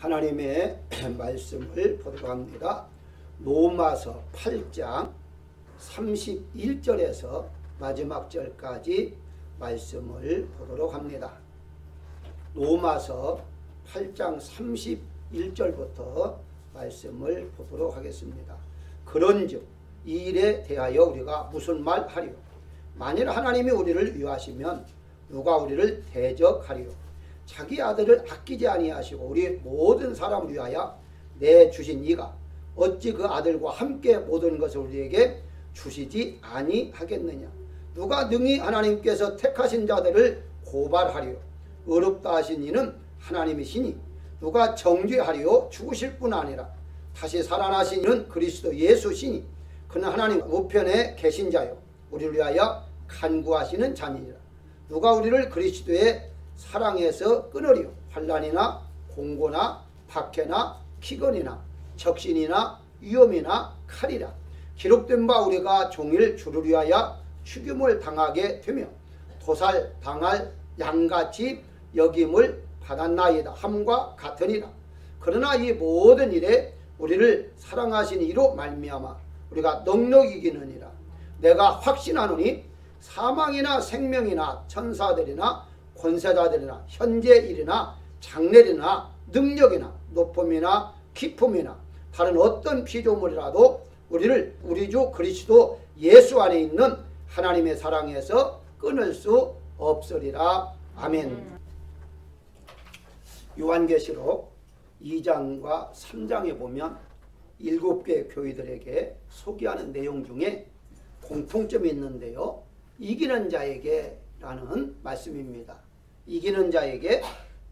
하나님의 말씀을 보도록 합니다. 로마서 8장 31절에서 마지막 절까지 말씀을 보도록 합니다. 로마서 8장 31절부터 말씀을 보도록 하겠습니다. 그런즉 이 일에 대하여 우리가 무슨 말 하리요? 만일 하나님이 우리를 위하시면 누가 우리를 대적하리요? 자기 아들을 아끼지 아니하시고 우리 모든 사람을 위하여 내주신 이가 어찌 그 아들과 함께 모든 것을 우리에게 주시지 아니하겠느냐? 누가 능히 하나님께서 택하신 자들을 고발하리요? 의롭다 하신 이는 하나님이시니 누가 정죄하리요? 죽으실 뿐 아니라 다시 살아나신 이는 그리스도 예수시니 그는 하나님 우편에 계신 자요 우리를 위하여 간구하시는 자니라. 누가 우리를 그리스도의 사랑에서 끊으리요? 환난이나 공고나 박해나 기근이나 적신이나 위험이나 칼이라. 기록된 바 우리가 종일 주를 위하여 죽임을 당하게 되며 도살당할 양같이 여김을 받았나이다 함과 같으니라. 그러나 이 모든 일에 우리를 사랑하신 이로 말미암아 우리가 넉넉히 이기느니라. 내가 확신하노니 사망이나 생명이나 천사들이나 권세자들이나 현재 일이나 장래일이나 능력이나 높음이나 깊음이나 다른 어떤 피조물이라도 우리를 우리 주 그리스도 예수 안에 있는 하나님의 사랑에서 끊을 수 없으리라. 아멘. 요한계시록 2장과 3장에 보면 7개 교회들에게 소개하는 내용 중에 공통점이 있는데요. 이기는 자에게 라는 말씀입니다. 이기는 자에게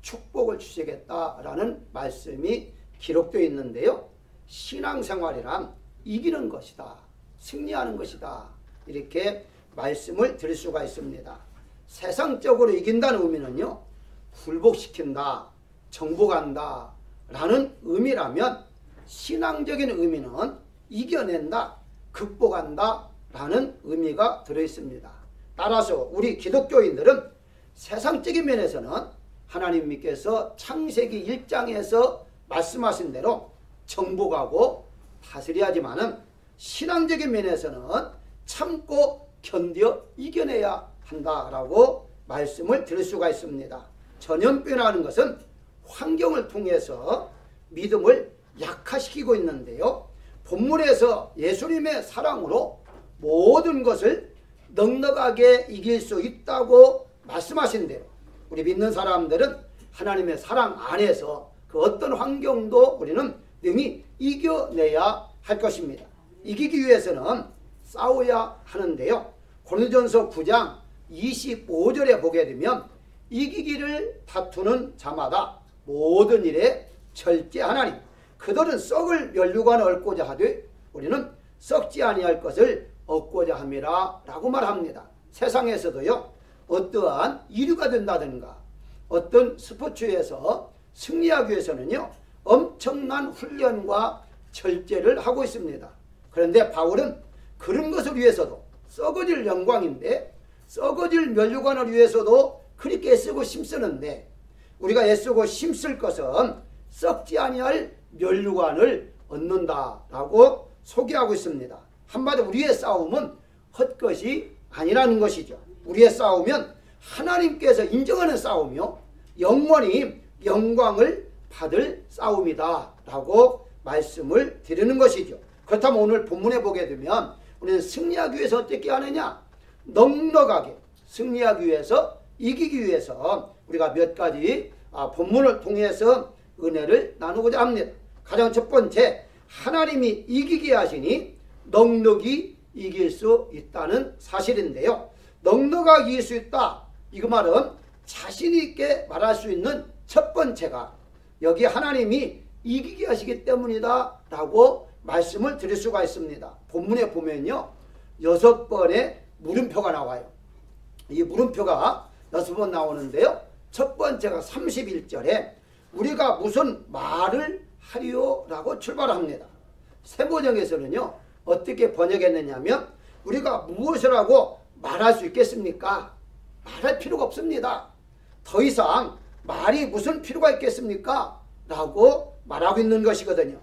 축복을 주시겠다라는 말씀이 기록되어 있는데요. 신앙생활이란 이기는 것이다. 승리하는 것이다. 이렇게 말씀을 드릴 수가 있습니다. 세상적으로 이긴다는 의미는요. 굴복시킨다, 정복한다 라는 의미라면 신앙적인 의미는 이겨낸다, 극복한다 라는 의미가 들어있습니다. 따라서 우리 기독교인들은 세상적인 면에서는 하나님께서 창세기 1장에서 말씀하신 대로 정복하고 다스려야지만은 신앙적인 면에서는 참고 견뎌 이겨내야 한다라고 말씀을 드릴 수가 있습니다. 전염병이라는 것은 환경을 통해서 믿음을 약화시키고 있는데요. 본문에서 예수님의 사랑으로 모든 것을 넉넉하게 이길 수 있다고 말씀하신 대로 우리 믿는 사람들은 하나님의 사랑 안에서 그 어떤 환경도 우리는 능히 이겨내야 할 것입니다. 이기기 위해서는 싸워야 하는데요. 고린도전서 9장 25절에 보게 되면 이기기를 다투는 자마다 모든 일에 절제하나니 그들은 썩을 면류관을 얻고자 하되 우리는 썩지 아니할 것을 얻고자 함이라 라고 말합니다. 세상에서도요. 어떠한 이류가 된다든가 어떤 스포츠에서 승리하기 위해서는요. 엄청난 훈련과 절제를 하고 있습니다. 그런데 바울은 그런 것을 위해서도 썩어질 영광인데 썩어질 면류관을 위해서도 그렇게 애쓰고 힘쓰는데 우리가 애쓰고 힘쓸 것은 썩지 아니할 면류관을 얻는다라고 소개하고 있습니다. 한마디로 우리의 싸움은 헛것이 아니라는 것이죠. 우리의 싸움은 하나님께서 인정하는 싸움이요. 영원히 영광을 받을 싸움이다 라고 말씀을 드리는 것이죠. 그렇다면 오늘 본문에 보게 되면 우리는 승리하기 위해서 어떻게 하느냐? 넉넉하게 승리하기 위해서 이기기 위해서 우리가 몇 가지 본문을 통해서 은혜를 나누고자 합니다. 가장 첫 번째 하나님이 이기게 하시니 넉넉히 이길 수 있다는 사실인데요. 넉넉하게 이길 수 있다. 이거 말은 자신 있게 말할 수 있는 첫 번째가 여기 하나님이 이기게 하시기 때문이다 라고 말씀을 드릴 수가 있습니다. 본문에 보면요. 6번의 물음표가 나와요. 이 물음표가 6번 나오는데요. 첫 번째가 31절에 우리가 무슨 말을 하리요 라고 출발합니다. 세번역에서는요. 어떻게 번역했느냐면 우리가 무엇을 하고 말할 수 있겠습니까? 말할 필요가 없습니다. 더 이상 말이 무슨 필요가 있겠습니까? 라고 말하고 있는 것이거든요.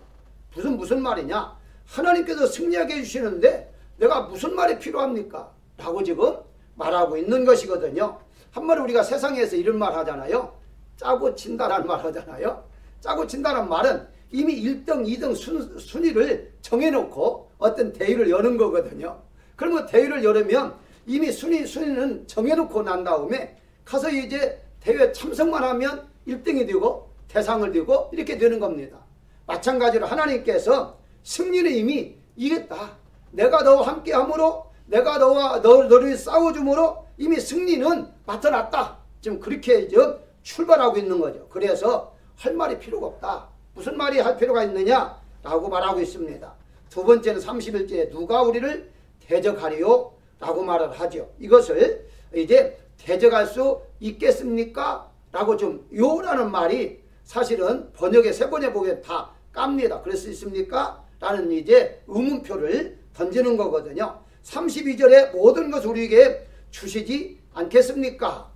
무슨 말이냐? 하나님께서 승리하게 해주시는데 내가 무슨 말이 필요합니까? 라고 지금 말하고 있는 것이거든요. 한마디로 우리가 세상에서 이런 말 하잖아요. 짜고 친다라는 말 하잖아요. 짜고 친다는 말은 이미 1등, 2등 순위를 정해놓고 어떤 대회를 여는 거거든요. 그러면 대회를 열으면 이미 순위는 정해놓고 난 다음에 가서 이제 대회 참석만 하면 1등이 되고 대상을 되고 이렇게 되는 겁니다. 마찬가지로 하나님께서 승리는 이미 이겼다. 내가 너와 함께함으로 내가 너를 싸워줌으로 이미 승리는 나타났다. 지금 그렇게 지금 출발하고 있는 거죠. 그래서 할 말이 필요가 없다. 무슨 말이 할 필요가 있느냐? 라고 말하고 있습니다. 두 번째는 31절에 누가 우리를 대적하리요? 라고 말을 하죠. 이것을 이제 대적할 수 있겠습니까? 라고 좀 요라는 말이 사실은 번역의 세 번에 보면 다 깝니다. 그럴 수 있습니까? 라는 이제 의문표를 던지는 거거든요. 32절에 모든 것을 우리에게 주시지 않겠습니까?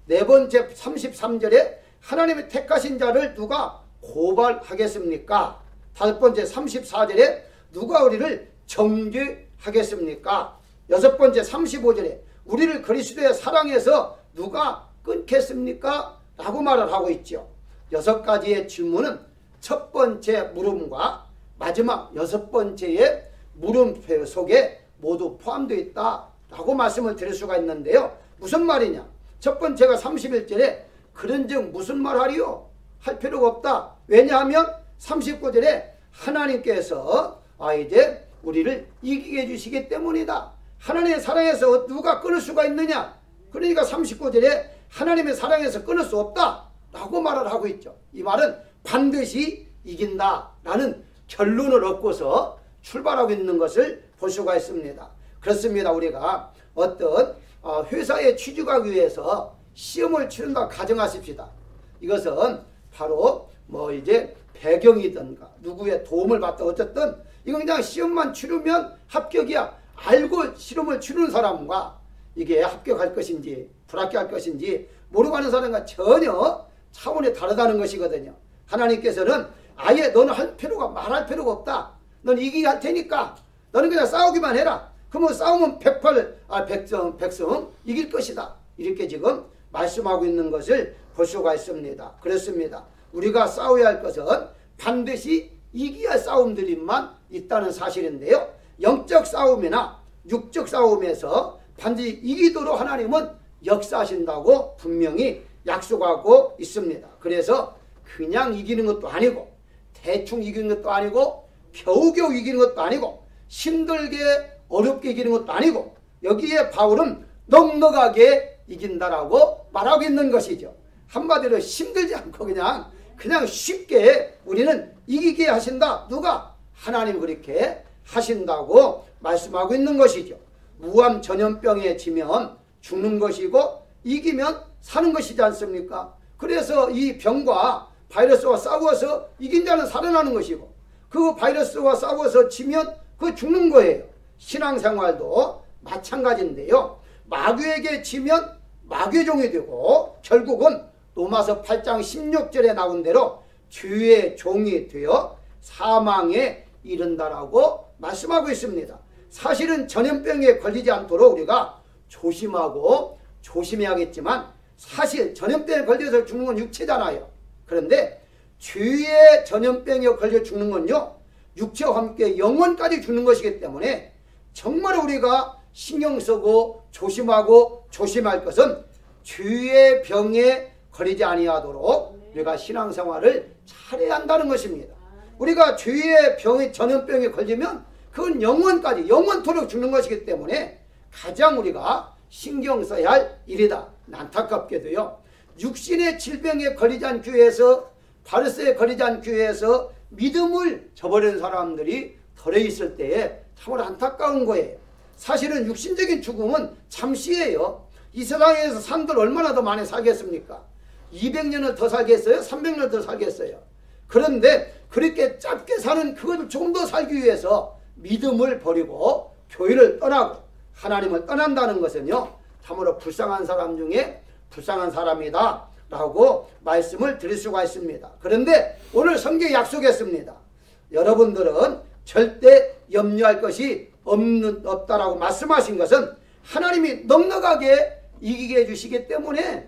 네 번째 33절에 하나님의 택하신 자를 누가 고발하겠습니까? 다섯 번째 34절에 누가 우리를 정죄하겠습니까? 여섯 번째 35절에 우리를 그리스도의 사랑에서 누가 끊겠습니까? 라고 말을 하고 있죠. 여섯 가지의 질문은 첫 번째 물음과 마지막 여섯 번째의 물음표 속에 모두 포함되어 있다라고 말씀을 드릴 수가 있는데요. 무슨 말이냐? 첫 번째가 31절에 그런즉 무슨 말하리요? 할 필요가 없다. 왜냐하면 39절에 하나님께서 이제 우리를 이기게 해주시기 때문이다. 하나님의 사랑에서 누가 끊을 수가 있느냐? 그러니까 39절에 하나님의 사랑에서 끊을 수 없다 라고 말을 하고 있죠. 이 말은 반드시 이긴다 라는 결론을 얻고서 출발하고 있는 것을 볼 수가 있습니다. 그렇습니다. 우리가 어떤 회사에 취직하기 위해서 시험을 치른다 가정하십시다. 이것은 바로 이제 배경이든가 누구의 도움을 받다 어쨌든 이건 그냥 시험만 치르면 합격이야. 알고 시험을 치르는 사람과 이게 합격할 것인지 불합격할 것인지 모르고 하는 사람과 전혀 차원이 다르다는 것이거든요. 하나님께서는 아예 너는 말할 필요가 없다. 넌 이기게 할 테니까 너는 그냥 싸우기만 해라. 그러면 싸우면 백성 이길 것이다. 이렇게 지금 말씀하고 있는 것을 볼 수가 있습니다. 그렇습니다. 우리가 싸워야 할 것은 반드시 이겨야 할 싸움들만 있다는 사실인데요. 영적 싸움이나 육적 싸움에서 반드시 이기도록 하나님은 역사하신다고 분명히 약속하고 있습니다. 그래서 그냥 이기는 것도 아니고 대충 이기는 것도 아니고 겨우겨우 이기는 것도 아니고 힘들게 어렵게 이기는 것도 아니고 여기에 바울은 넉넉하게 이긴다라고 말하고 있는 것이죠. 한마디로 힘들지 않고 그냥 쉽게 우리는 이기게 하신다. 누가? 하나님 그렇게 하신다고 말씀하고 있는 것이죠. 무암 전염병에 지면 죽는 것이고 이기면 사는 것이지 않습니까? 그래서 이 병과 바이러스와 싸워서 이긴 자는 살아나는 것이고 그 바이러스와 싸워서 지면 그 죽는 거예요. 신앙생활도 마찬가지인데요. 마귀에게 지면 마귀종이 되고 결국은 로마서 8장 16절에 나온 대로 주의 종이 되어 사망에 이른다라고 말씀하고 있습니다. 사실은 전염병에 걸리지 않도록 우리가 조심하고 조심해야겠지만 사실 전염병에 걸려서 죽는 건 육체잖아요. 그런데 주의 전염병에 걸려 죽는 건요 육체와 함께 영혼까지 죽는 것이기 때문에 정말 우리가 신경 쓰고 조심하고 조심할 것은 주의 병에 걸리지 아니하도록 우리가 신앙생활을 잘해야 한다는 것입니다. 우리가 주의 병에 전염병에 걸리면 그건 영원토록 죽는 것이기 때문에 가장 우리가 신경 써야 할 일이다. 안타깝게도요. 육신의 질병에 걸리지 않기 위해서 바이러스에 걸리지 않기 위해서 믿음을 저버리는 사람들이 덜어 있을 때에 참으로 안타까운 거예요. 사실은 육신적인 죽음은 잠시예요. 이 세상에서 사람들 얼마나 더 많이 살겠습니까? 200년을 더 살겠어요? 300년을 더 살겠어요? 그런데 그렇게 짧게 사는 그것을 조금 더 살기 위해서 믿음을 버리고 교회를 떠나고 하나님을 떠난다는 것은요 참으로 불쌍한 사람 중에 불쌍한 사람이다 라고 말씀을 드릴 수가 있습니다. 그런데 오늘 성경이 약속했습니다. 여러분들은 절대 염려할 것이 없다라고 말씀하신 것은 하나님이 넉넉하게 이기게 해주시기 때문에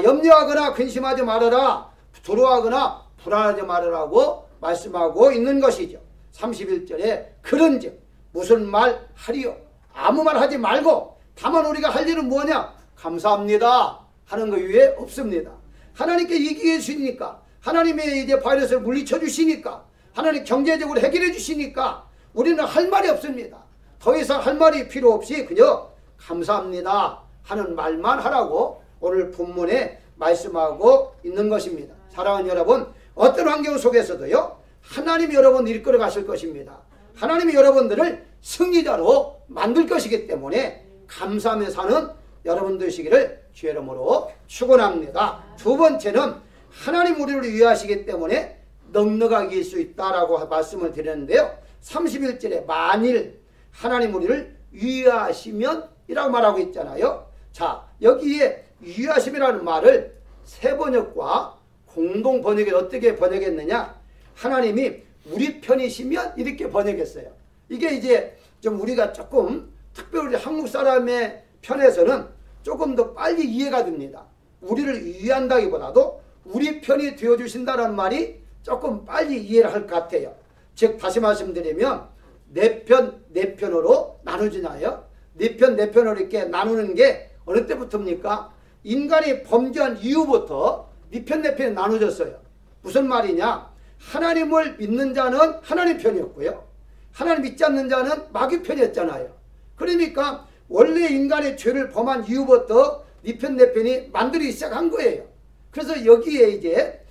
염려하거나 근심하지 말아라, 두려워하거나 불안하지 말아라고 말씀하고 있는 것이죠. 31절에 그런즉 무슨 말 하리요? 아무 말 하지 말고 다만 우리가 할 일은 뭐냐? 감사합니다 하는 것 외에 없습니다. 하나님께 이기게 해주시니까, 하나님의 이제 바이러스를 물리쳐 주시니까, 하나님 경제적으로 해결해 주시니까 우리는 할 말이 없습니다. 더 이상 할 말이 필요 없이 그저 감사합니다 하는 말만 하라고 오늘 본문에 말씀하고 있는 것입니다. 사랑하는 여러분, 어떤 환경 속에서도요 하나님이 여러분을 이끌어 가실 것입니다. 하나님이 여러분들을 승리자로 만들 것이기 때문에 감사하며 사는 여러분 되시기를 주의 이름으로 축원합니다. 두 번째는 하나님 우리를 위하시기 때문에 넉넉하게 이길 수 있다라고 말씀을 드렸는데요. 31절에 만일 하나님 우리를 위하시면 이라고 말하고 있잖아요. 자, 여기에 위하심이라는 말을 새 번역과 공동 번역에 어떻게 번역했느냐? 하나님이 우리 편이시면 이렇게 번역했어요. 이게 이제 좀 우리가 조금 특별히 한국 사람의 편에서는 조금 더 빨리 이해가 됩니다. 우리를 위한다기보다도 우리 편이 되어주신다는 말이 조금 빨리 이해를 할 것 같아요. 즉 다시 말씀드리면 내 편, 내 편으로 나누잖아요. 네 편, 내 편으로 이렇게 나누는 게 어느 때부터입니까? 인간이 범죄한 이후부터 네 편, 내 편이 나눠졌어요. 무슨 말이냐? 하나님을 믿는 자는 하나님 편이었고요. 하나님 믿지 않는 자는 마귀 편이었잖아요. 그러니까 원래 인간의 죄를 범한 이후부터 네 편, 내 편이 만들기 시작한 거예요. 그래서 여기에 이제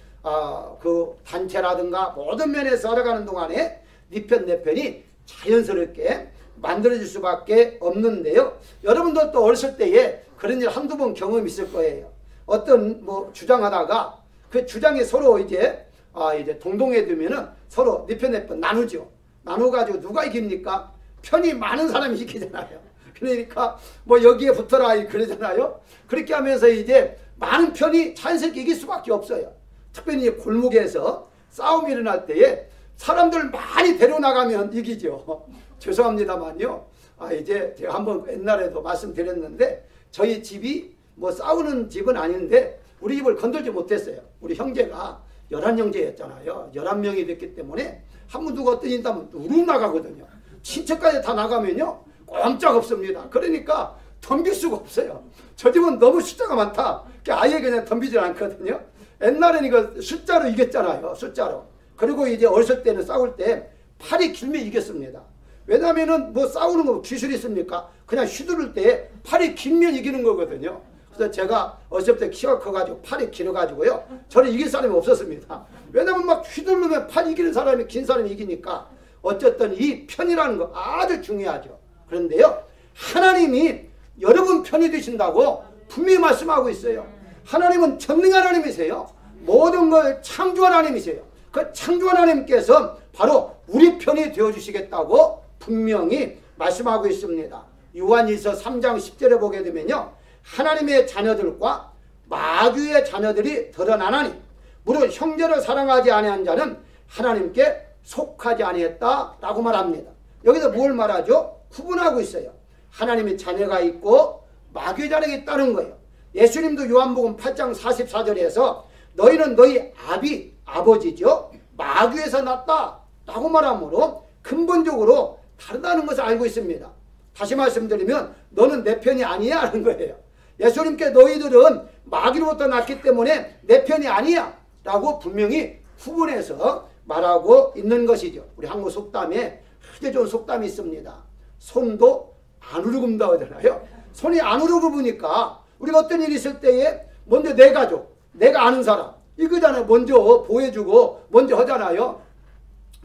그 단체라든가 모든 면에서 살아가는 동안에 네 편, 내 편이 자연스럽게 만들어질 수밖에 없는데요. 여러분들도 어렸을 때에 그런 일 한두 번 경험이 있을 거예요. 어떤 주장하다가 그 주장이 서로 이제 동동해 두면은 서로 네 편, 내 편 나누죠. 나눠가지고 누가 이깁니까? 편이 많은 사람이 이기잖아요. 그러니까 여기에 붙어라 그러잖아요. 그렇게 하면서 이제 많은 편이 자연스럽게 이길 수밖에 없어요. 특별히 골목에서 싸움이 일어날 때에 사람들 많이 데려나가면 이기죠. 죄송합니다만요. 이제 제가 한번 옛날에도 말씀드렸는데 저희 집이 싸우는 집은 아닌데 우리 집을 건들지 못했어요. 우리 형제가 11형제였잖아요. 11명이 됐기 때문에 한 번 누가 떠진다면 우르르 나가거든요. 친척까지 다 나가면요 꼼짝 없습니다. 그러니까 덤빌 수가 없어요. 저 집은 너무 숫자가 많다. 아예 그냥 덤비질 않거든요. 옛날에는 이거 숫자로 이겼잖아요. 숫자로. 그리고 이제 어렸을 때는 싸울 때 팔이 길면 이겼습니다. 왜냐면은 싸우는 거 기술이 있습니까? 그냥 휘두를 때 팔이 길면 이기는 거거든요. 그래서 제가 어렸을 때 키가 커가지고 팔이 길어가지고요. 저를 이길 사람이 없었습니다. 왜냐면 막 휘두르면 팔 이기는 사람이 긴 사람이 이기니까 어쨌든 이 편이라는 거 아주 중요하죠. 그런데요. 하나님이 여러분 편이 되신다고 분명히 말씀하고 있어요. 하나님은 전능한 하나님이세요. 모든 걸 창조한 하나님이세요. 그 창조한 하나님께서 바로 우리 편이 되어주시겠다고 분명히 말씀하고 있습니다. 요한일서 3장 10절에 보게 되면요. 하나님의 자녀들과 마귀의 자녀들이 드러나나니 무릇 형제를 사랑하지 아니한 자는 하나님께 속하지 아니했다라고 말합니다. 여기서 뭘 말하죠? 구분하고 있어요. 하나님의 자녀가 있고 마귀의 자녀가 있다는 거예요. 예수님도 요한복음 8장 44절에서 너희는 너희 아버지죠. 마귀에서 났다 라고 말하므로 근본적으로 다르다는 것을 알고 있습니다. 다시 말씀드리면 너는 내 편이 아니야 하는 거예요. 예수님께 너희들은 마귀로부터 났기 때문에 내 편이 아니야 라고 분명히 구분해서 말하고 있는 것이죠. 우리 한국 속담에 아주 좋은 속담이 있습니다. 손도 안 우르금다 하잖아요. 손이 안 우르르니까 우리가 어떤 일이 있을 때에 먼저 내 가족, 내가 아는 사람 이거잖아요. 먼저 보여주고 먼저 하잖아요.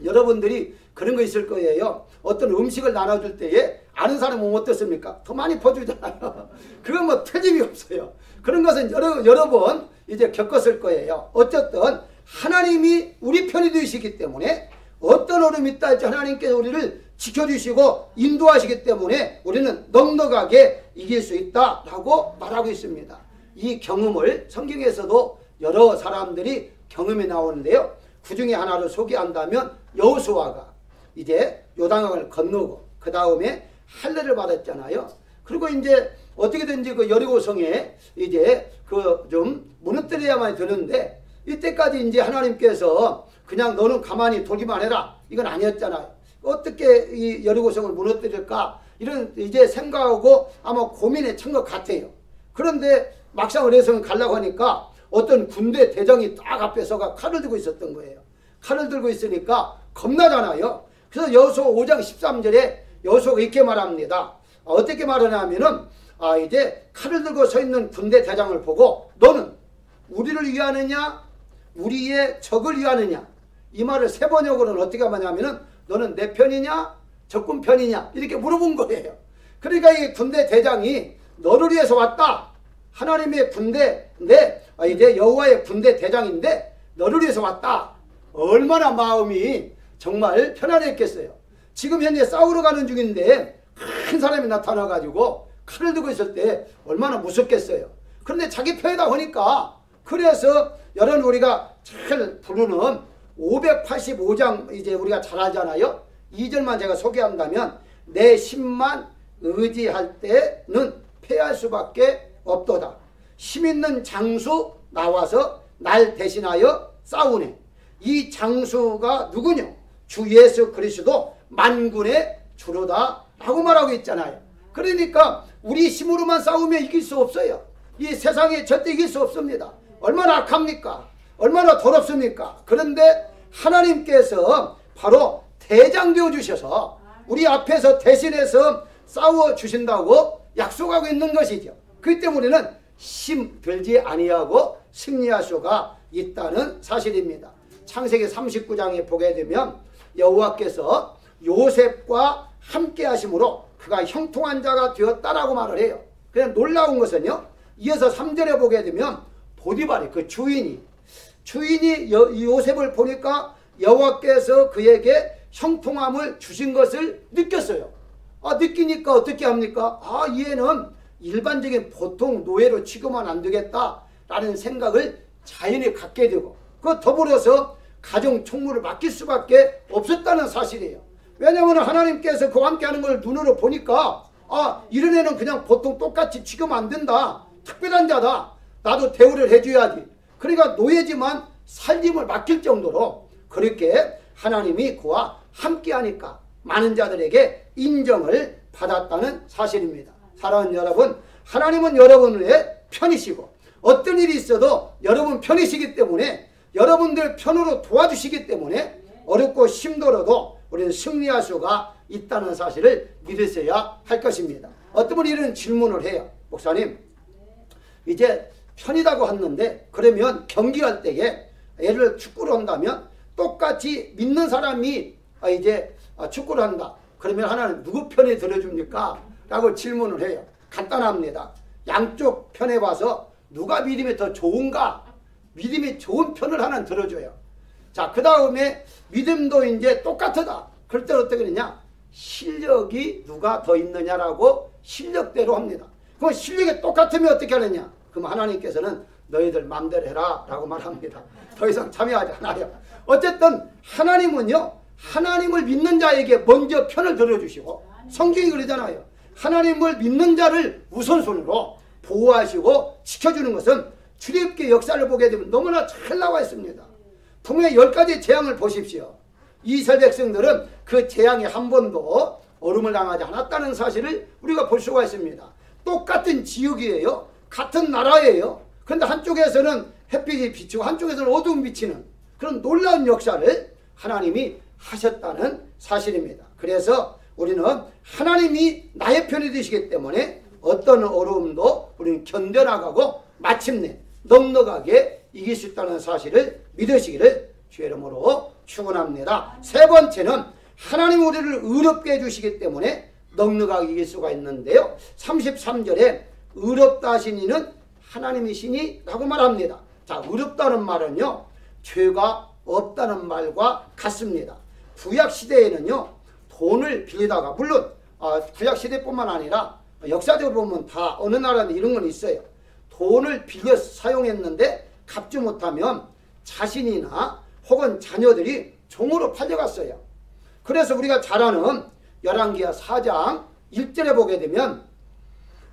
여러분들이 그런 거 있을 거예요. 어떤 음식을 나눠줄 때에 아는 사람은 어떻습니까? 더 많이 퍼주잖아요. 그건 틀림이 없어요. 그런 것은 여러 번 이제 겪었을 거예요. 어쨌든 하나님이 우리 편이 되시기 때문에 어떤 어려움이 있다 할지 하나님께서 우리를 지켜주시고 인도하시기 때문에 우리는 넉넉하게 이길 수 있다라고 말하고 있습니다. 이 경험을 성경에서도 여러 사람들이 경험이 나오는데요. 그 중에 하나를 소개한다면 여호수아가 이제 요단강을 건너고 그 다음에 할례를 받았잖아요. 그리고 이제 어떻게든지 그 여리고성에 이제 그 좀 무너뜨려야만 되는데 이때까지 이제 하나님께서 그냥 너는 가만히 돌기만 해라 이건 아니었잖아요. 어떻게 이 여리고성을 무너뜨릴까 이런 이제 생각하고 아마 고민에 찬 것 같아요. 그런데 막상 여리고성을 가려고 하니까 어떤 군대 대장이 딱 앞에 서가 칼을 들고 있었던 거예요. 칼을 들고 있으니까 겁나잖아요. 그래서 여호수아 5장 13절에 여호수아가 이렇게 말합니다. 어떻게 말하냐면은 이제 칼을 들고 서 있는 군대 대장을 보고 너는 우리를 위하느냐 우리의 적을 위하느냐 이 말을 세 번역으로는 어떻게 하냐면은 너는 내 편이냐 적군 편이냐 이렇게 물어본 거예요. 그러니까 이 군대 대장이 너를 위해서 왔다. 하나님의 군대인데 이제 여호와의 군대 대장인데 너를 위해서 왔다. 얼마나 마음이 정말 편안했겠어요. 지금 현재 싸우러 가는 중인데 큰 사람이 나타나가지고 칼을 들고 있을 때 얼마나 무섭겠어요. 그런데 자기 편이다 보니까 그래서 여러분 우리가 잘 부르는 585장 이제 우리가 잘 알잖아요. 2절만 제가 소개한다면 내 힘만 의지할 때는 패할 수밖에 없도다. 힘 있는 장수 나와서 날 대신하여 싸우네. 이 장수가 누구냐? 주 예수 그리스도 만군의 주로다 라고 말하고 있잖아요. 그러니까 우리 힘으로만 싸우면 이길 수 없어요. 이 세상에 절대 이길 수 없습니다. 얼마나 악합니까? 얼마나 더럽습니까? 그런데 하나님께서 바로 대장 되어 주셔서 우리 앞에서 대신해서 싸워 주신다고 약속하고 있는 것이죠. 그렇기 때문에 우리는 힘 들지 아니하고 승리할 수가 있다는 사실입니다. 창세기 39장에 보게 되면 여호와께서 요셉과 함께 하심으로 그가 형통한 자가 되었다라고 말을 해요. 그냥 놀라운 것은요. 이어서 3절에 보게 되면 보디발이 그 주인이 요셉을 보니까 여호와께서 그에게 형통함을 주신 것을 느꼈어요. 느끼니까 어떻게 합니까? 얘는 일반적인 보통 노예로 취급하면 안 되겠다라는 생각을 자연히 갖게 되고 그 더불어서 가정 총무를 맡길 수밖에 없었다는 사실이에요. 왜냐하면 하나님께서 그와 함께 하는 걸 눈으로 보니까 이런 애는 그냥 보통 똑같이 취급하면 안 된다. 특별한 자다. 나도 대우를 해줘야지. 그러니까 노예지만 살림을 맡길 정도로 그렇게 하나님이 그와 함께 하니까 많은 자들에게 인정을 받았다는 사실입니다. 사랑하는 여러분, 하나님은 여러분의 편이시고 어떤 일이 있어도 여러분 편이시기 때문에 여러분들 편으로 도와주시기 때문에 어렵고 힘들어도 우리는 승리할 수가 있다는 사실을 믿으셔야 할 것입니다. 어떤 분이 이런 질문을 해요. 목사님, 이제 편이라고 했는데 그러면 경기할 때에 예를 축구를 한다면 똑같이 믿는 사람이 이제 축구를 한다. 그러면 하나는 누구 편에 들어줍니까? 라고 질문을 해요. 간단합니다. 양쪽 편에 봐서 누가 믿음이 더 좋은가? 믿음이 좋은 편을 하나는 들어줘요. 자, 그 다음에 믿음도 이제 똑같다. 그럴 때 어떻게 되냐? 실력이 누가 더 있느냐라고 실력대로 합니다. 그럼 실력이 똑같으면 어떻게 하느냐? 그럼 하나님께서는 너희들 마음대로 해라 라고 말합니다. 더 이상 참여하지 않아요. 어쨌든 하나님은요, 하나님을 믿는 자에게 먼저 편을 들어주시고 성경이 그러잖아요. 하나님을 믿는 자를 우선순위로 보호하시고 지켜주는 것은 출애굽기 역사를 보게 되면 너무나 잘 나와 있습니다. 분명히 10가지 재앙을 보십시오. 이스라엘 백성들은 그 재앙에 한 번도 어려움을 당하지 않았다는 사실을 우리가 볼 수가 있습니다. 똑같은 지역이에요. 같은 나라예요. 그런데 한쪽에서는 햇빛이 비치고 한쪽에서는 어두움이 비치는 그런 놀라운 역사를 하나님이 하셨다는 사실입니다. 그래서 우리는 하나님이 나의 편이 되시기 때문에 어떤 어려움도 우리는 견뎌나가고 마침내 넉넉하게 이길 수 있다는 사실을 믿으시기를 주의 이름으로 축원합니다. 세 번째는 하나님 우리를 의롭게 해주시기 때문에 넉넉하게 이길 수가 있는데요. 33절에 의롭다 하신 이는 하나님이시니 라고 말합니다. 자, 의롭다는 말은요, 죄가 없다는 말과 같습니다. 구약시대에는요, 돈을 빌리다가, 물론 구약시대뿐만 아니라 역사적으로 보면 다 어느 나라는 이런 건 있어요. 돈을 빌려 사용했는데 갚지 못하면 자신이나 혹은 자녀들이 종으로 팔려갔어요. 그래서 우리가 잘 아는 열왕기하 4장 1절에 보게 되면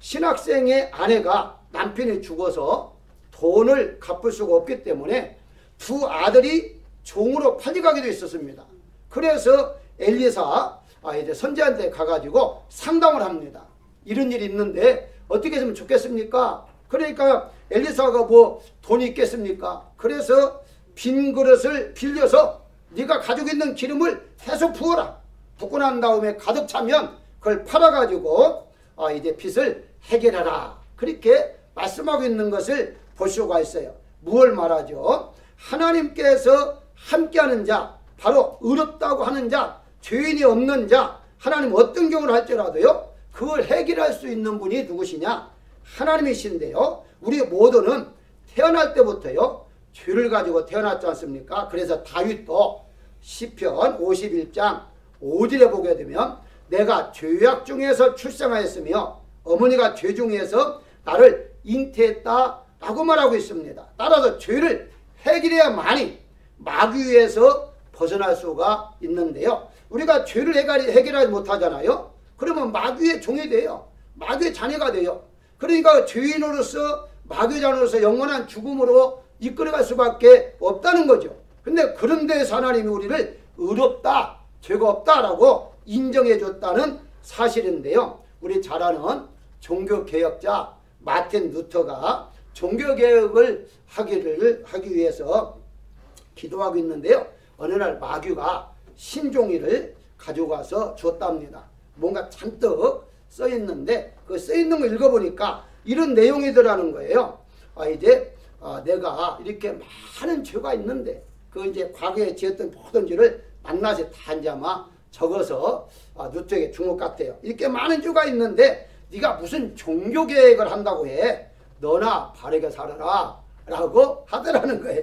신학생의 아내가 남편이 죽어서 돈을 갚을 수가 없기 때문에 두 아들이 종으로 팔려가기도 있었습니다. 그래서 엘리사 이제 선지자한테 가가지고 상담을 합니다. 이런 일이 있는데 어떻게 했으면 좋겠습니까? 그러니까 엘리사가 뭐 돈이 있겠습니까? 그래서 빈 그릇을 빌려서 네가 가지고 있는 기름을 해서 부어라. 붓고 난 다음에 가득 차면 그걸 팔아가지고 이제 빚을 해결하라. 그렇게 말씀하고 있는 것을 볼 수가 있어요. 무엇을 말하죠? 하나님께서 함께하는 자, 바로 의롭다고 하는 자, 죄인이 없는 자, 하나님 어떤 경우를 할지라도요, 그걸 해결할 수 있는 분이 누구시냐? 하나님이신데요. 우리 모두는 태어날 때부터요, 죄를 가지고 태어났지 않습니까? 그래서 다윗도 시편 51장 5절에 보게 되면 내가 죄악 중에서 출생하였으며 어머니가 죄 중에서 나를 잉태했다 라고 말하고 있습니다. 따라서 죄를 해결해야만이 마귀에서 벗어날 수가 있는데요. 우리가 죄를 해결하지 못하잖아요. 그러면 마귀의 종이 돼요. 마귀의 자녀가 돼요. 그러니까 죄인으로서 마귀의 자녀로서 영원한 죽음으로 이끌어갈 수밖에 없다는 거죠. 근데 그런 데에서 하나님이 우리를 의롭다, 죄가 없다라고 인정해 줬다는 사실인데요. 우리 잘 아는 종교개혁자 마틴 루터가 종교개혁을 하기 위해서 기도하고 있는데요. 어느 날 마귀가 신종이를 가져가서 줬답니다. 뭔가 잔뜩 써있는데 그 써있는 거 읽어보니까 이런 내용이더라는 거예요. 이제 내가 이렇게 많은 죄가 있는데 그 이제 과거에 지었던 모든 죄를 낱낱이 다 이제 아마 적어서 루터에게 준 것 같아요. 이렇게 많은 죄가 있는데 네가 무슨 종교개혁을 한다고 해. 너나 바르게 살아라 라고 하더라는 거예요.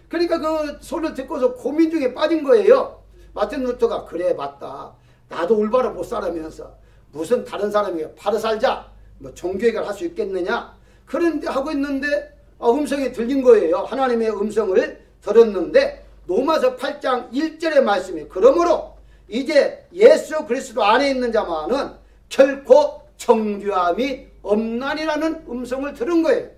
그러니까 그 소리를 듣고서 고민 중에 빠진 거예요. 마틴 루터가 그래 맞다. 나도 올바로 못 살아면서 무슨 다른 사람이 바로 살자 뭐 종교개혁을 할 수 있겠느냐. 그런데 하고 있는데 음성이 들린 거예요. 하나님의 음성을 들었는데 로마서 8장 1절의 말씀이 그러므로 이제 예수 그리스도 안에 있는 자만은 결코 정죄함이 없나니라는 음성을 들은 거예요.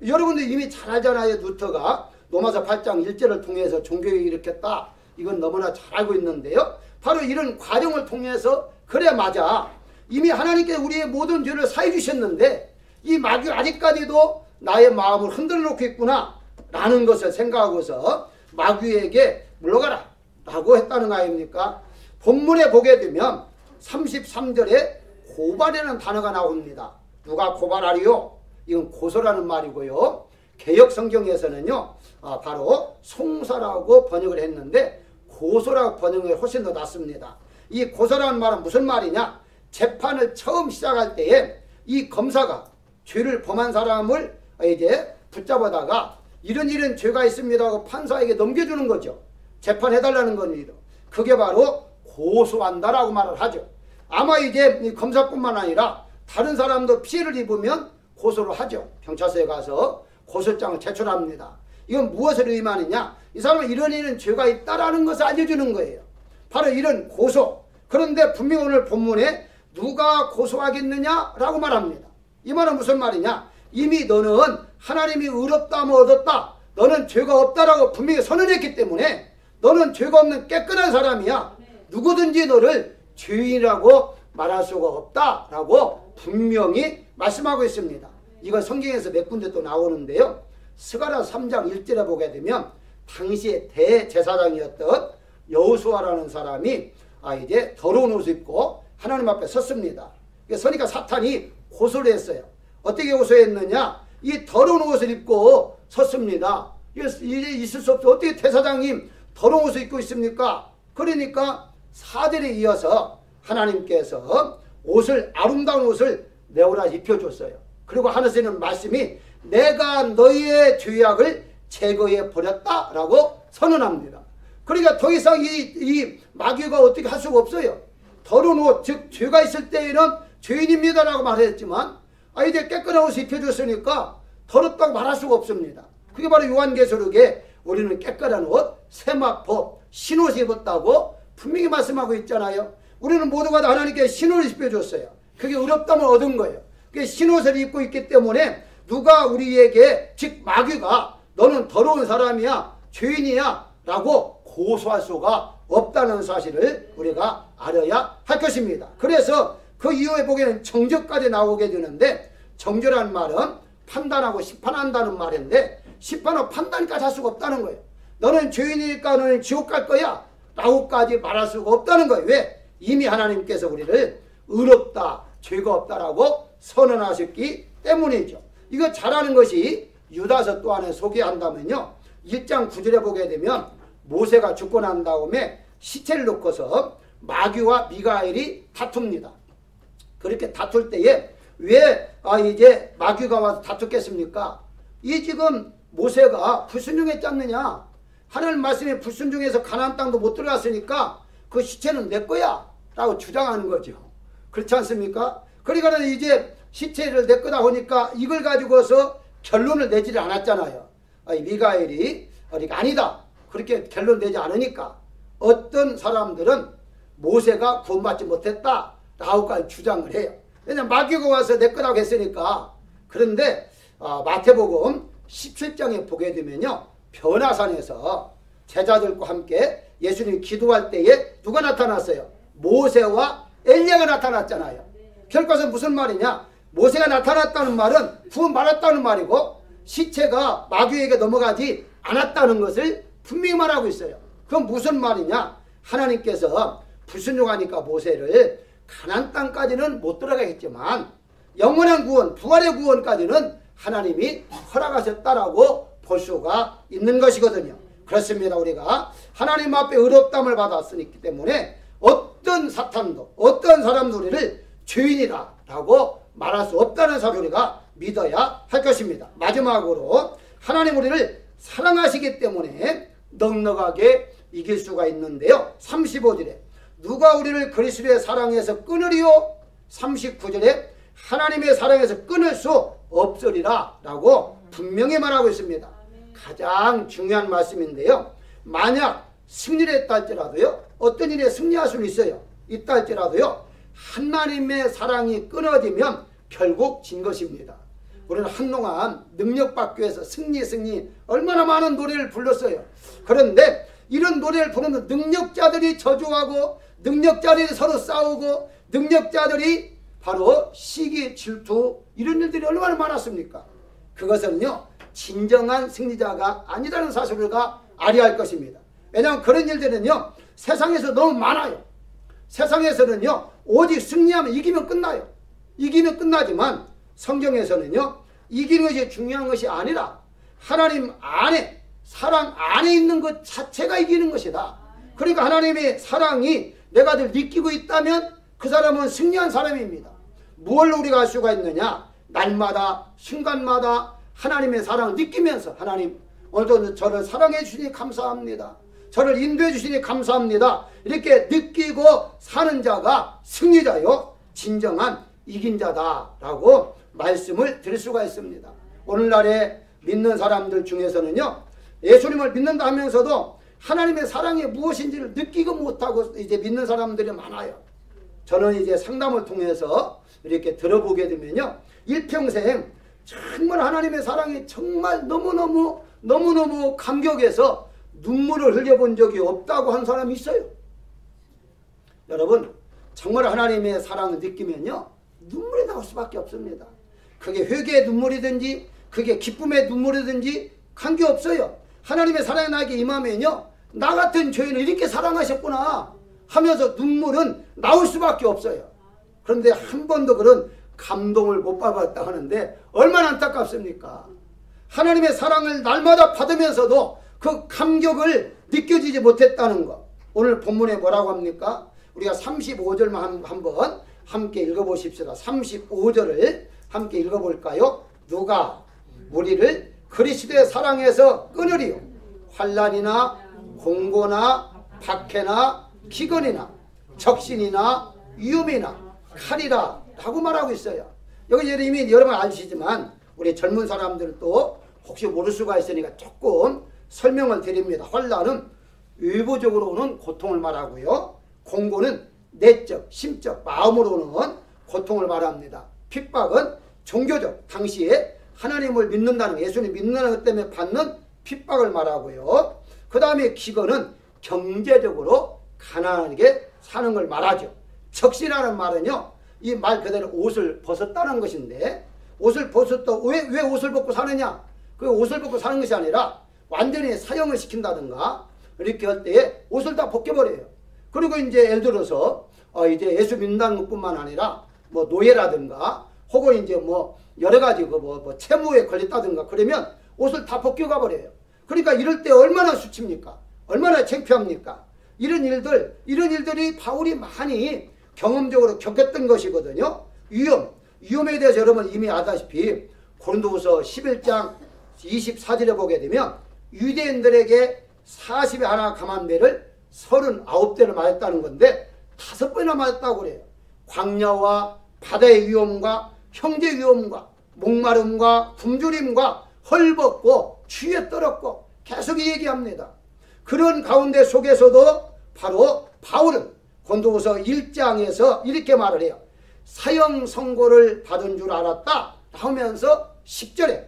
여러분들 이미 잘 알잖아요. 루터가 로마서 8장 1절을 통해서 종교개혁을 일으켰다. 이건 너무나 잘 알고 있는데요. 바로 이런 과정을 통해서 그래 맞아. 이미 하나님께서 우리의 모든 죄를 사해 주셨는데 이 마귀가 아직까지도 나의 마음을 흔들어 놓고 있구나 라는 것을 생각하고서 마귀에게 물러가라 라고 했다는 거 아닙니까? 본문에 보게 되면 33절에 고발이라는 단어가 나옵니다. 누가 고발하리요? 이건 고소라는 말이고요. 개역 성경에서는요, 바로 송사라고 번역을 했는데 고소라고 번역이 훨씬 더 낫습니다. 이 고소라는 말은 무슨 말이냐? 재판을 처음 시작할 때에 이 검사가 죄를 범한 사람을 이제 붙잡아다가 이런 죄가 있습니다 하고 판사에게 넘겨주는 거죠. 재판해달라는 겁니다. 그게 바로 고소한다라고 말을 하죠. 아마 이제 이 검사뿐만 아니라 다른 사람도 피해를 입으면 고소를 하죠. 경찰서에 가서 고소장을 제출합니다. 이건 무엇을 의미하느냐? 이 사람은 이런 죄가 있다라는 것을 알려주는 거예요. 바로 이런 고소. 그런데 분명히 오늘 본문에 누가 고소하겠느냐라고 말합니다. 이 말은 무슨 말이냐? 이미 너는 하나님이 의롭다면 얻었다. 너는 죄가 없다라고 분명히 선언했기 때문에 너는 죄가 없는 깨끗한 사람이야. 누구든지 너를 죄인이라고 말할 수가 없다라고 분명히 말씀하고 있습니다. 이건 성경에서 몇 군데 또 나오는데요. 스가랴 3장 1절에 보게 되면 당시에 대제사장이었던 여호수아라는 사람이 이제 더러운 옷을 입고 하나님 앞에 섰습니다. 서니까 사탄이 고소를 했어요. 어떻게 고소했느냐? 이 더러운 옷을 입고 섰습니다. 이제 있을 수 없어. 어떻게 대사장님 더러운 옷을 입고 있습니까? 그러니까 4절에 이어서 하나님께서 아름다운 옷을 내오라 입혀줬어요. 그리고 하늘에는 말씀이 내가 너희의 죄악을 제거해 버렸다라고 선언합니다. 그러니까 더 이상 이 마귀가 어떻게 할 수가 없어요. 더러운 옷, 즉 죄가 있을 때에는 죄인입니다라고 말했지만 이제 깨끗한 옷을 입혀줬으니까 더럽다고 말할 수가 없습니다. 그게 바로 요한계시록에 우리는 깨끗한 옷, 세마포, 신옷을 입었다고 분명히 말씀하고 있잖아요. 우리는 모두가 다 하나님께 신옷을 입혀줬어요. 그게 의롭다함을 얻은 거예요. 그게 신옷을 입고 있기 때문에 누가 우리에게, 즉 마귀가 너는 더러운 사람이야, 죄인이야 라고 고소할 수가 없다는 사실을 우리가 알아야 할 것입니다. 그래서 그 이후에 보기에는 정죄까지 나오게 되는데, 정죄라는 말은 판단하고 심판한다는 말인데, 심판하고 판단까지 할 수가 없다는 거예요. 너는 죄인이니까 너는 지옥 갈 거야 라고까지 말할 수가 없다는 거예요. 왜? 이미 하나님께서 우리를 의롭다, 죄가 없다라고 선언하셨기 때문이죠. 이거 잘하는 것이 유다서 또 안에 소개한다면요, 1장 9절에 보게 되면 모세가 죽고 난 다음에 시체를 놓고서 마귀와 미가엘이 다툽니다. 그렇게 다툴 때에 왜 이제 마귀가 와서 다투겠습니까? 이 지금 모세가 불순종했지 않느냐, 하나님 말씀에 불순종해서 가나안 땅도 못 들어갔으니까 그 시체는 내 거야 라고 주장하는 거죠. 그렇지 않습니까? 그러니까 이제 시체를 내 거다 보니까 이걸 가지고서 결론을 내지를 않았잖아요. 미가엘이 아니다 그렇게 결론 내지 않으니까 어떤 사람들은 모세가 구원받지 못했다 라고까지 주장을 해요. 왜냐하면 마귀가 와서 내 거라고 했으니까. 그런데 마태복음 17장에 보게 되면요, 변화산에서 제자들과 함께 예수님이 기도할 때에 누가 나타났어요? 모세와 엘리야가 나타났잖아요. 결과는 무슨 말이냐? 모세가 나타났다는 말은 구원받았다는 말이고 시체가 마귀에게 넘어가지 않았다는 것을 분명히 말하고 있어요. 그건 무슨 말이냐? 하나님께서 불순종하니까 모세를 가나안 땅까지는 못 들어가겠지만 영원한 구원, 부활의 구원까지는 하나님이 허락하셨다라고 볼 수가 있는 것이거든요. 그렇습니다. 우리가 하나님 앞에 의롭다함을 받았으기 때문에 어떤 사탄도, 어떤 사람도 우리를 죄인이다 라고 말할 수 없다는 사실을 우리가 믿어야 할 것입니다. 마지막으로 하나님 우리를 사랑하시기 때문에 넉넉하게 이길 수가 있는데요, 35절에 누가 우리를 그리스도의 사랑에서 끊으리요? 39절에 하나님의 사랑에서 끊을 수 없으리라 라고 분명히 말하고 있습니다. 가장 중요한 말씀인데요, 만약 승리를 했다 할지라도요, 어떤 일에 승리할 수는 있어요. 있다 할지라도요, 하나님의 사랑이 끊어지면 결국 진 것입니다. 우리는 한동안 능력받기 위해서 승리 얼마나 많은 노래를 불렀어요. 그런데 이런 노래를 부르면 능력자들이 저주하고 능력자들이 서로 싸우고 능력자들이 바로 시기, 질투 이런 일들이 얼마나 많았습니까? 그것은요, 진정한 승리자가 아니라는 사실을 우리가 알아야 할 것입니다. 왜냐하면 그런 일들은요, 세상에서 너무 많아요. 세상에서는요, 오직 승리하면 이기면 끝나요. 이기면 끝나지만 성경에서는요, 이기는 것이 중요한 것이 아니라 하나님 안에, 사랑 안에 있는 것 자체가 이기는 것이다. 그러니까 하나님의 사랑이 내가 늘 느끼고 있다면 그 사람은 승리한 사람입니다. 무엇을 우리가 할 수가 있느냐? 날마다 순간마다 하나님의 사랑을 느끼면서, 하나님 오늘도 저를 사랑해 주시니 감사합니다, 저를 인도해 주시니 감사합니다, 이렇게 느끼고 사는 자가 승리자요, 진정한 이긴 자다라고 말씀을 드릴 수가 있습니다. 오늘날에 믿는 사람들 중에서는요, 예수님을 믿는다 하면서도 하나님의 사랑이 무엇인지를 느끼고 못하고 이제 믿는 사람들이 많아요. 저는 이제 상담을 통해서 이렇게 들어보게 되면요, 일평생 정말 하나님의 사랑이 정말 너무너무 감격해서 눈물을 흘려본 적이 없다고 한 사람이 있어요. 여러분, 정말 하나님의 사랑을 느끼면요, 눈물이 나올 수밖에 없습니다. 그게 회개의 눈물이든지 그게 기쁨의 눈물이든지 관계없어요. 하나님의 사랑이 나에게 임하면요, 나 같은 죄인을 이렇게 사랑하셨구나 하면서 눈물은 나올 수밖에 없어요. 그런데 한 번도 그런 감동을 못 받았다 하는데 얼마나 안타깝습니까? 하나님의 사랑을 날마다 받으면서도 그 감격을 느껴지지 못했다는 것. 오늘 본문에 뭐라고 합니까? 우리가 35절만 한번 함께 읽어보십시다. 35절을 함께 읽어볼까요? 누가 우리를 그리스도의 사랑에서 끊으리요? 환난이나 공고나 박해나 기근이나 적신이나 위험이나 칼이라 라고 말하고 있어요. 여기 이미 여러분 아시지만 우리 젊은 사람들도 혹시 모를 수가 있으니까 조금 설명을 드립니다. 환난은 외부적으로 오는 고통을 말하고요. 공고는 내적, 심적, 마음으로 오는 고통을 말합니다. 핍박은 종교적, 당시에 하나님을 믿는다는, 예수님 믿는다는 것 때문에 받는 핍박을 말하고요. 그 다음에 기근은 경제적으로 가난하게 사는 걸 말하죠. 적시라는 말은요, 이 말 그대로 옷을 벗었다는 것인데, 옷을 벗었다, 왜 옷을 벗고 사느냐? 그 옷을 벗고 사는 것이 아니라 완전히 사형을 시킨다든가 이렇게 할 때에 옷을 다 벗겨버려요. 그리고 이제 예를 들어서 이제 예수 믿는다는 것뿐만 아니라 뭐 노예라든가 혹은 이제 뭐 여러 가지 뭐 채무에 걸렸다든가 그러면 옷을 다 벗겨가 버려요. 그러니까 이럴 때 얼마나 수치입니까? 얼마나 창피합니까? 이런 일들이 바울이 많이 경험적으로 겪었던 것이거든요. 위험에 대해서 여러분 이미 아다시피 고린도후서 11장 24절에 보게 되면 유대인들에게 40에 하나 감한 매를 39대를 맞았다는 건데 5번이나 맞았다고 그래요. 광야와 바다의 위험과 형제 위험과 목마름과 굶주림과 헐벗고 추위에 떨었고 계속 얘기합니다. 그런 가운데 속에서도 바로 바울은 고린도후서 1장에서 이렇게 말을 해요. 사형 선고를 받은 줄 알았다 하면서 10절에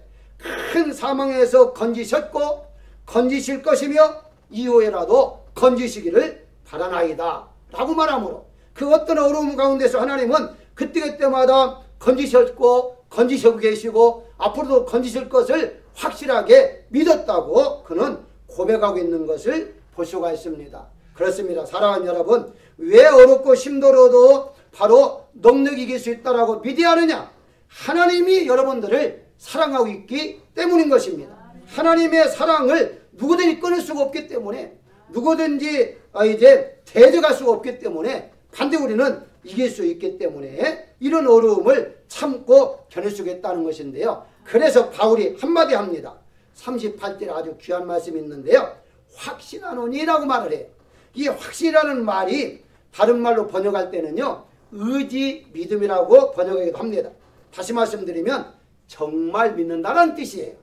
큰 사망에서 건지셨고 건지실 것이며 이후에라도 건지시기를 바라나이다 라고 말하므로 그 어떤 어려움 가운데서 하나님은 그때그때마다 건지셨고 건지시고 계시고 앞으로도 건지실 것을 확실하게 믿었다고 그는 고백하고 있는 것을 볼 수가 있습니다. 그렇습니다. 사랑하는 여러분, 왜 어렵고 힘들어도 바로 넉넉히 이길 수 있다라고 믿어야 하느냐? 하나님이 여러분들을 사랑하고 있기 때문인 것입니다. 하나님의 사랑을 누구든지 끊을 수가 없기 때문에 누구든지 이제 대적할 수가 없기 때문에 반드시 우리는 이길 수 있기 때문에 이런 어려움을 참고 견딜 수 있다는 것인데요. 그래서 바울이 한마디 합니다. 38절에 아주 귀한 말씀이 있는데요. 확신하노니라고 말을 해요. 이 확신이라는 말이 다른 말로 번역할 때는요. 의지, 믿음이라고 번역하기도 합니다. 다시 말씀드리면 정말 믿는다는 뜻이에요.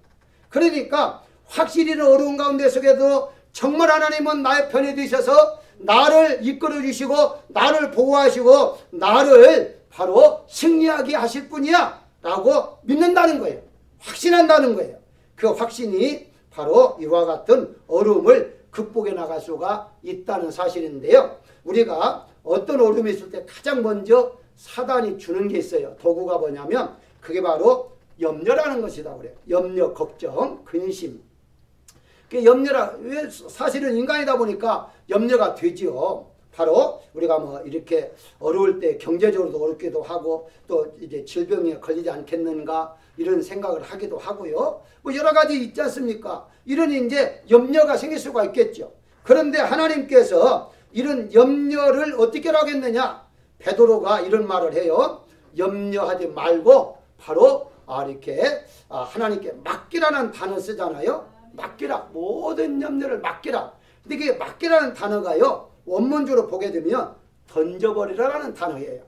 그러니까 확실히 어려운 가운데 속에도 정말 하나님은 나의 편에 드셔서 나를 이끌어 주시고 나를 보호하시고 나를 바로 승리하게 하실 분이야 라고 믿는다는 거예요. 확신한다는 거예요. 그 확신이 바로 이와 같은 어려움을 극복해 나갈 수가 있다는 사실인데요. 우리가 어떤 어려움이 있을 때 가장 먼저 사단이 주는 게 있어요. 도구가 뭐냐면 그게 바로 염려라는 것이다 그래요. 염려, 걱정, 근심. 그 염려라, 왜 사실은 인간이다 보니까 염려가 되지요. 바로 우리가 뭐 이렇게 어려울 때 경제적으로도 어렵기도 하고 또 이제 질병에 걸리지 않겠는가 이런 생각을 하기도 하고요. 뭐 여러 가지 있지 않습니까? 이런 이제 염려가 생길 수가 있겠죠. 그런데 하나님께서 이런 염려를 어떻게 하겠느냐? 베드로가 이런 말을 해요. 염려하지 말고 바로 이렇게 하나님께 맡기라는 단어 쓰잖아요. 맡기라. 모든 염려를 맡기라. 근데 이게 맡기라는 단어가요. 원문적으로 보게 되면 던져버리라라는 단어예요.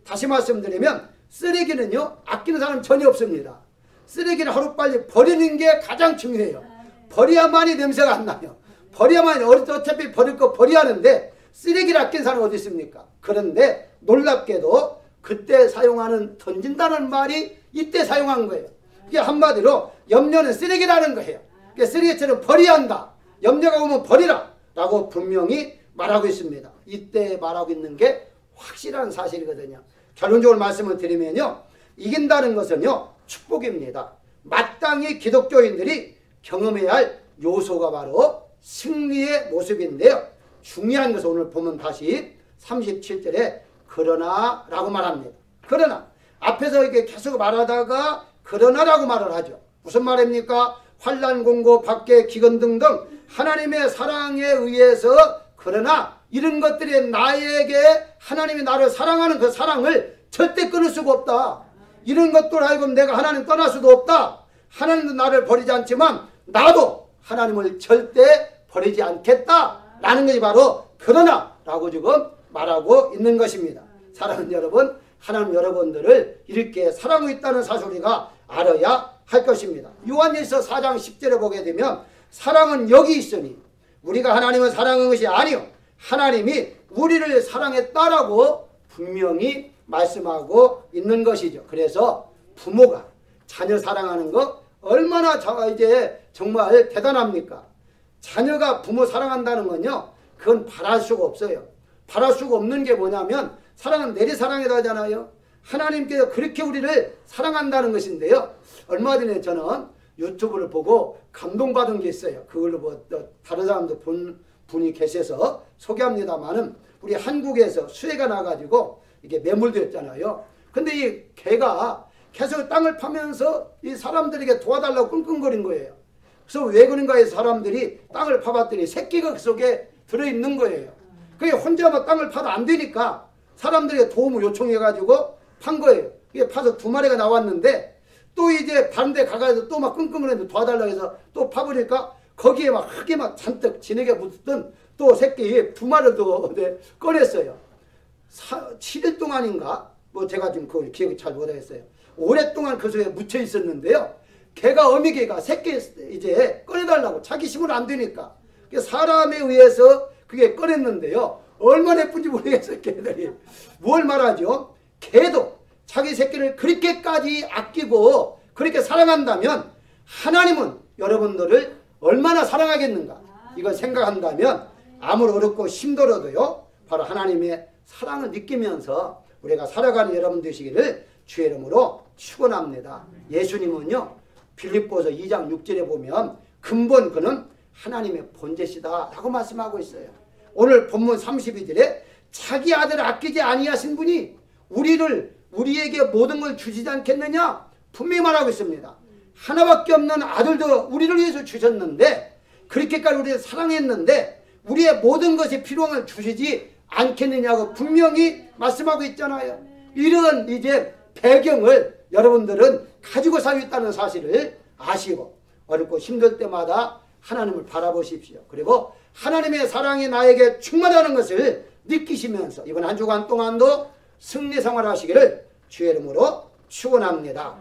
다시 말씀드리면 쓰레기는요. 아끼는 사람 전혀 없습니다. 쓰레기를 하루빨리 버리는 게 가장 중요해요. 버려야만이 냄새가 안 나요. 버려야만이 어차피 버릴 거 버려야 하는데 쓰레기를 아끼는 사람은 어디 있습니까? 그런데 놀랍게도 그때 사용하는 던진다는 말이 이때 사용한 거예요. 이게 한마디로 염려는 쓰레기라는 거예요. 그러니까 쓰레기처럼 버려야 한다. 염려가 오면 버리라 라고 분명히 말하고 있습니다. 이때 말하고 있는 게 확실한 사실이거든요. 결론적으로 말씀을 드리면요. 이긴다는 것은요. 축복입니다. 마땅히 기독교인들이 경험해야 할 요소가 바로 승리의 모습인데요. 중요한 것은 오늘 보면 다시 37절에 그러나 라고 말합니다. 그러나 앞에서 이렇게 계속 말하다가 그러나라고 말을 하죠. 무슨 말입니까? 환난, 공고, 박해, 기근 등등 하나님의 사랑에 의해서 그러나 이런 것들이 나에게 하나님이 나를 사랑하는 그 사랑을 절대 끊을 수가 없다. 이런 것들 하여금 내가 하나님 떠날 수도 없다. 하나님도 나를 버리지 않지만 나도 하나님을 절대 버리지 않겠다 라는 것이 바로 그러나 라고 지금 말하고 있는 것입니다. 사랑하는 여러분, 하나님 여러분들을 이렇게 사랑하고 있다는 사실 우리가 알아야 할 것입니다. 요한일서 4장 10절에 보게 되면 사랑은 여기 있으니 우리가 하나님을 사랑한 것이 아니요 하나님이 우리를 사랑했다라고 분명히 말씀하고 있는 것이죠. 그래서 부모가 자녀 사랑하는 거 얼마나 이제 정말 대단합니까? 자녀가 부모 사랑한다는 건요, 그건 바랄 수가 없어요. 바랄 수가 없는 게 뭐냐면 사랑은 내리 사랑이라 하잖아요. 하나님께서 그렇게 우리를 사랑한다는 것인데요. 얼마 전에 저는 유튜브를 보고 감동받은 게 있어요. 그걸로 뭐 다른 사람도 본 분이 계셔서 소개합니다만은 우리 한국에서 수해가 나가지고 이게 매몰되었잖아요. 근데 이 개가 계속 땅을 파면서 이 사람들에게 도와달라고 끙끙거린 거예요. 그래서 왜 그런가 해서 사람들이 땅을 파봤더니 새끼가 그 속에 들어있는 거예요. 그게 혼자만 땅을 파도 안 되니까 사람들에게 도움을 요청해가지고 판 거예요. 이게 파서 2마리가 나왔는데 또 이제 반대 가가지고 또 막 끙끙거리는데 도와달라고 해서 또 파보니까 거기에 막 흙이 막 잔뜩 진흙에 묻었던 또 새끼 2마리를 또 꺼냈어요. 7일 동안인가? 뭐 제가 지금 그걸 기억이 잘 못하겠어요. 오랫동안 그 속에 묻혀 있었는데요. 개가 어미개가 새끼 이제 꺼내달라고 자기 힘으로 안 되니까 사람에 의해서 그게 꺼냈는데요. 얼마나 예쁜지 모르겠어요. 개들이. 뭘 말하죠? 개도 자기 새끼를 그렇게까지 아끼고 그렇게 사랑한다면 하나님은 여러분들을 얼마나 사랑하겠는가? 이걸 생각한다면 아무리 어렵고 힘들어도요. 바로 하나님의 사랑을 느끼면서 우리가 살아가는 여러분 되시기를 주의 이름으로 축원합니다. 예수님은요. 빌립보서 2장 6절에 보면 근본 그는 하나님의 본체시다 라고 말씀하고 있어요. 오늘 본문 32절에 자기 아들을 아끼지 아니하신 분이 우리에게 모든 걸 주시지 않겠느냐 분명히 말하고 있습니다. 하나밖에 없는 아들도 우리를 위해서 주셨는데 그렇게까지 우리를 사랑했는데 우리의 모든 것이 필요한 걸 주시지 않겠느냐고 분명히 말씀하고 있잖아요. 이런 이제 배경을 여러분들은 가지고 살고 있다는 사실을 아시고 어렵고 힘들 때마다 하나님을 바라보십시오. 그리고 하나님의 사랑이 나에게 충만하는 것을 느끼시면서 이번 한 주간 동안도 승리 생활하시기를 주의 이름으로 축원합니다.